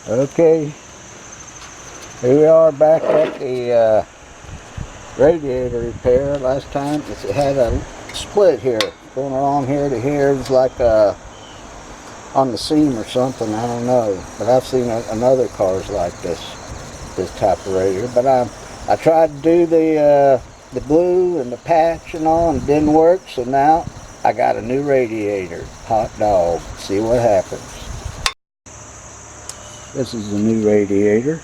Okay, here we are back at the radiator repair. Last time it had a split here, going along here to here. It was like on the seam or something, I don't know. But I've seen another cars like this type of radiator. But I tried to do the glue and the patch and all, and it didn't work. So now I got a new radiator. Hot dog. See what happens. This is the new radiator.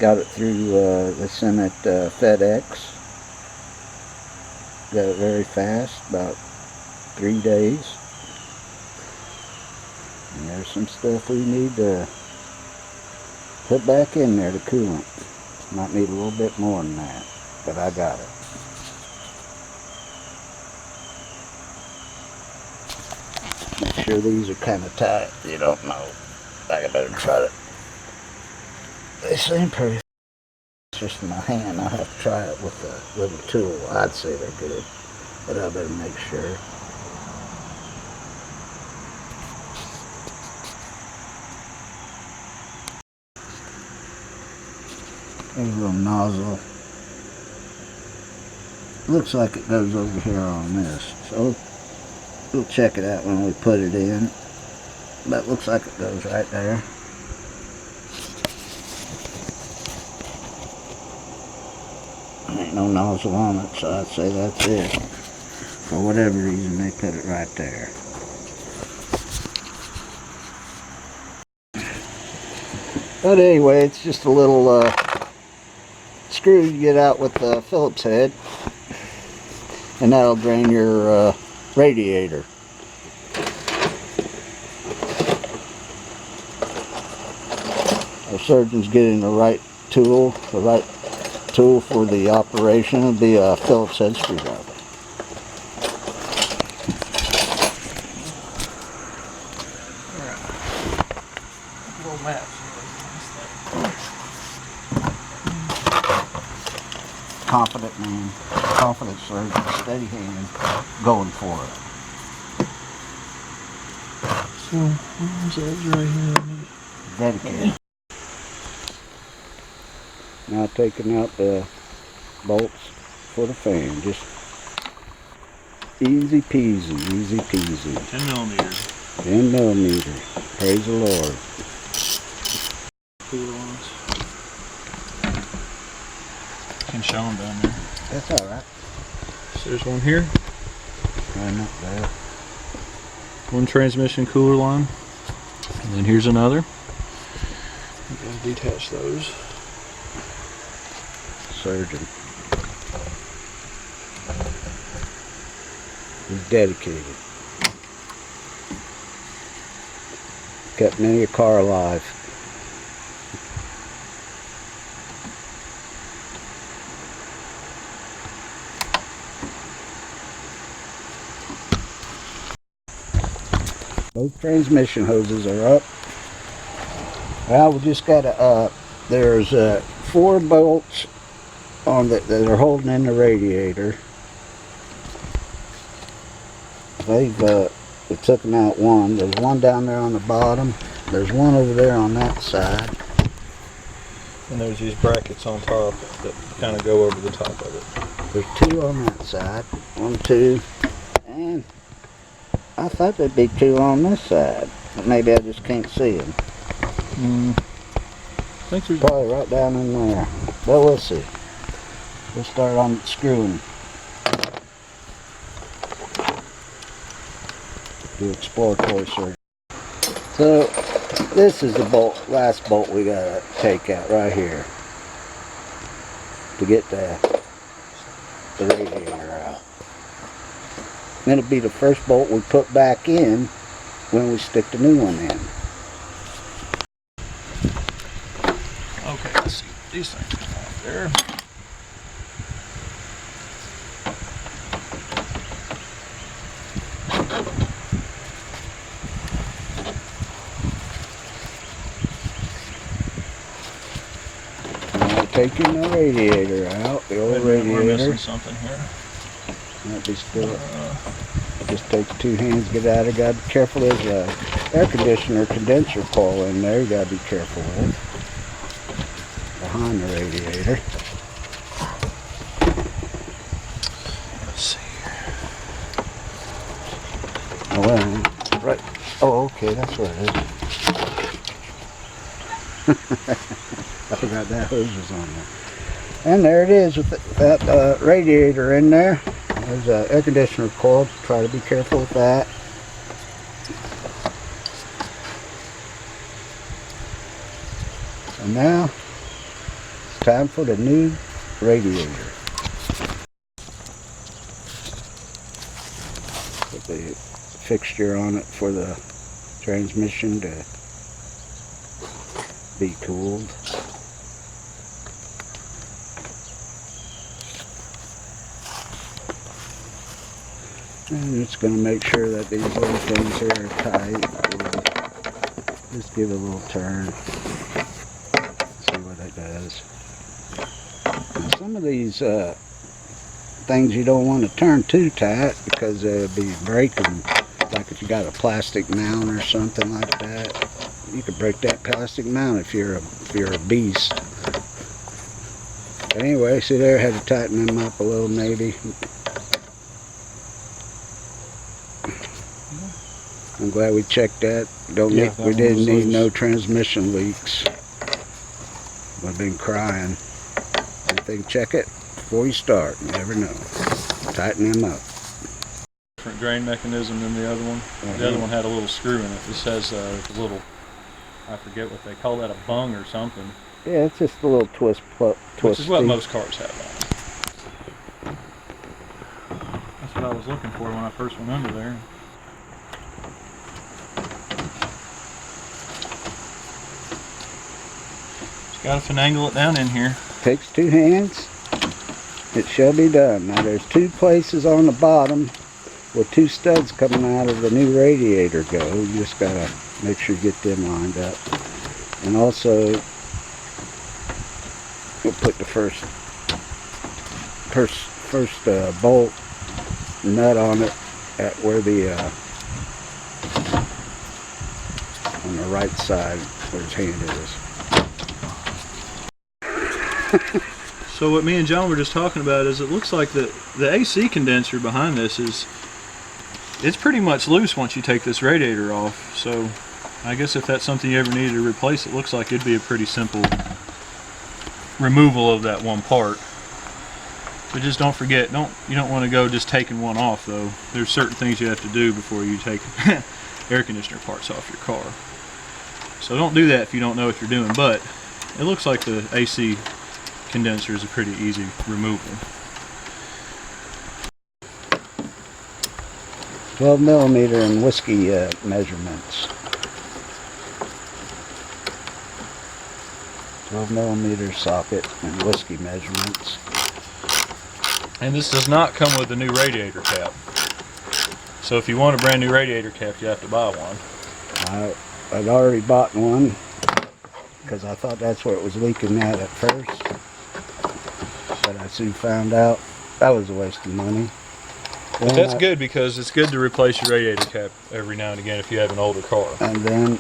Got it through, they sent it FedEx. Got it very fast, about 3 days. And there's some stuff we need to put back in there, the coolant. Might need a little bit more than that, but I got it. Make sure these are kind of tight. You don't know. I better try to. They seem pretty. It's just in my hand. I'll have to try it with a little tool. I'd say they're good, but I better make sure. There's a little nozzle. Looks like it goes over here on this. So we'll check it out when we put it in. But it looks like it goes right there. Ain't no nozzle on it, so I'd say that's it. For whatever reason, they put it right there. But anyway, it's just a little screw you get out with the Phillips head, and that'll drain your radiator. Our surgeon's getting the right tool for the operation. It'll be a Phillips head screwdriver. Confident man, confident surgeon, steady hand, going for it. So, where's that right here? Dedicated. Now taking out the bolts for the fan. Just easy peasy, easy peasy. 10 millimeter. 10 millimeter. Praise the Lord. Cooler ones. Can show them down there. That's alright. So there's one here. Right up there. One transmission cooler line. And then here's another. You gotta detach those. Surgeon. He's dedicated. Kept many a car alive. Both transmission hoses are up. Well, we just got there's 4 bolts on that are holding in the radiator. We've taken out one. There's one down there on the bottom. There's one over there on that side. And there's these brackets on top that kind of go over the top of it. There's 2 on that side. 1, 2, and I thought there'd be 2 on this side, but maybe I just can't see them. I think there's Probably right down in there, but we'll see. We'll start on screwing. Do exploratory surgery. So this is the last bolt we gotta take out right here to get the radiator out. Then it'll be the first bolt we put back in when we stick the new one in. okay, let's see. These things come off there. Now taking the radiator out, the old radiator. We're missing something here. Might be still. Just takes two hands to get out of. Gotta be careful. There's a air conditioner condenser coil in there. You gotta be careful with. Behind the radiator. Let's see here. Oh, well, right. Oh, okay, that's what it is. I forgot that hose was on there. And there it is with that radiator in there. There's an air conditioner coil. Try to be careful with that. And now it's time for the new radiator. Put the fixture on it for the transmission to be cooled. And it's going to make sure that these little things here are tight. Just give it a little turn. See what it does. Now, some of these things you don't want to turn too tight because they'll be breaking. Like if you got a plastic mount or something like that, you could break that plastic mount if you're a beast. But anyway, see there, I had to tighten them up a little maybe. I'm glad we checked that. We didn't need no transmission leaks. I've been crying. Anything, check it before you start. You never know. Tighten them up. Different drain mechanism than the other one. The other one had a little screw in it. This has a little, I forget what they call that, a bung or something. Yeah, it's just a little twist. Which is what most cars have on it. That's what I was looking for when I first went under there. Just gotta finagle it down in here. Takes two hands. It shall be done. Now there's two places on the bottom with two studs coming out of the new radiator go. You just gotta make sure you get them lined up. And also we'll put the first bolt nut on it at where the on the right side where his hand is. So what me and John were just talking about is it looks like the AC condenser behind this it's pretty much loose once you take this radiator off. So I guess if that's something you ever needed to replace, it looks like it'd be a pretty simple removal of that one part. But just don't forget, you don't want to go just taking one off though. There's certain things you have to do before you take air conditioner parts off your car. So don't do that if you don't know what you're doing, but it looks like the AC condenser is a pretty easy removal. 12mm and whiskey measurements. 12mm socket and whiskey measurements. And this does not come with a new radiator cap. So if you want a brand new radiator cap, you have to buy one. I'd already bought one because I thought that's where it was leaking at first. But I soon found out that was a waste of money. But that's good because it's good to replace your radiator cap every now and again if you have an older car. And then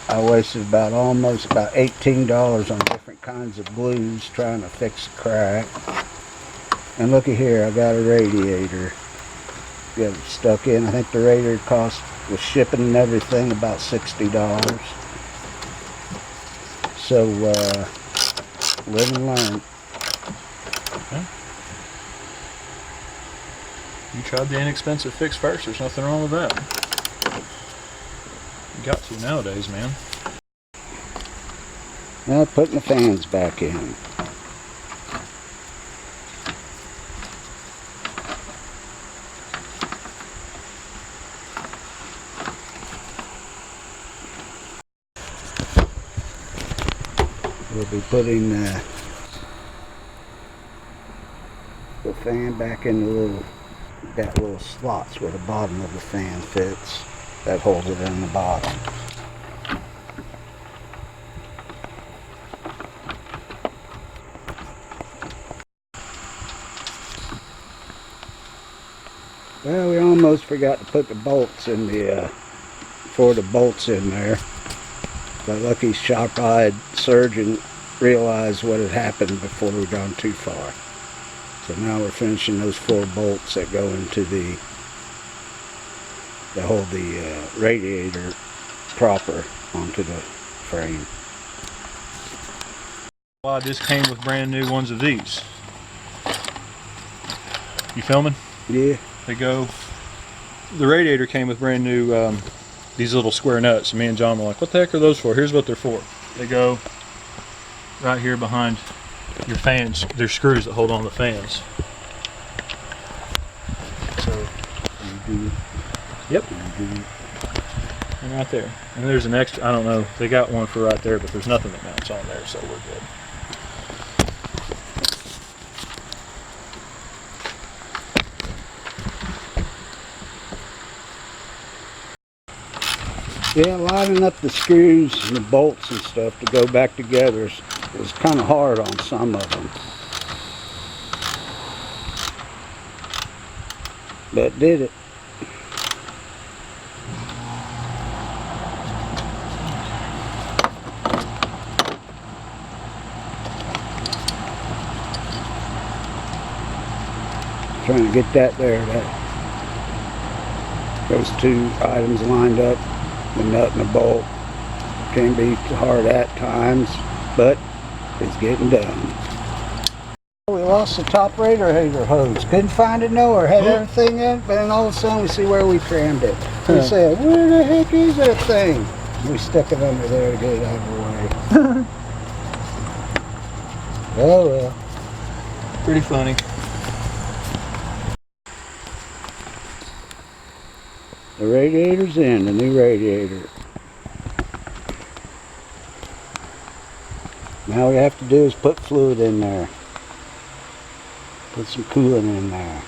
I wasted almost about $18 on different kinds of glues trying to fix the crack. And looky here, I got a radiator. Got it stuck in. I think the radiator cost with shipping and everything about $60. So live and learn. Okay. You tried the inexpensive fix first. There's nothing wrong with that. You got to nowadays, man. Now putting the fans back in. We'll be putting the fan back in that little slots where the bottom of the fan fits. That holds it in the bottom. Well, we're almost forgot to put the bolts in the, in there. But lucky sharp-eyed surgeon realized what had happened before we'd gone too far. So now we're finishing those 4 bolts that go into that hold the radiator proper onto the frame. Well, I just came with brand new ones of these. You filming? Yeah. They go. The radiator came with brand new these little square nuts. And me and John were like, "What the heck are those for?" Here's what they're for. They go right here behind your fans. They're screws that hold on the fans. So, yep. And right there. And there's an extra. I don't know. They got one for right there, but there's nothing that mounts on there, so we're good. Yeah, lining up the screws and the bolts and stuff to go back together is kind of hard on some of them. But did it. Trying to get that there, those 2 items lined up. The nut and the bolt can be hard at times, but it's getting done. We lost the top radiator hose. Couldn't find it nowhere. Had everything in, but then all of a sudden we see where we crammed it. We said, "Where the heck is that thing?" We stuck it under there to get it out of the way. Oh well. Pretty funny. The radiator's in, the new radiator. Now all we have to do is put fluid in there. Put some coolant in there.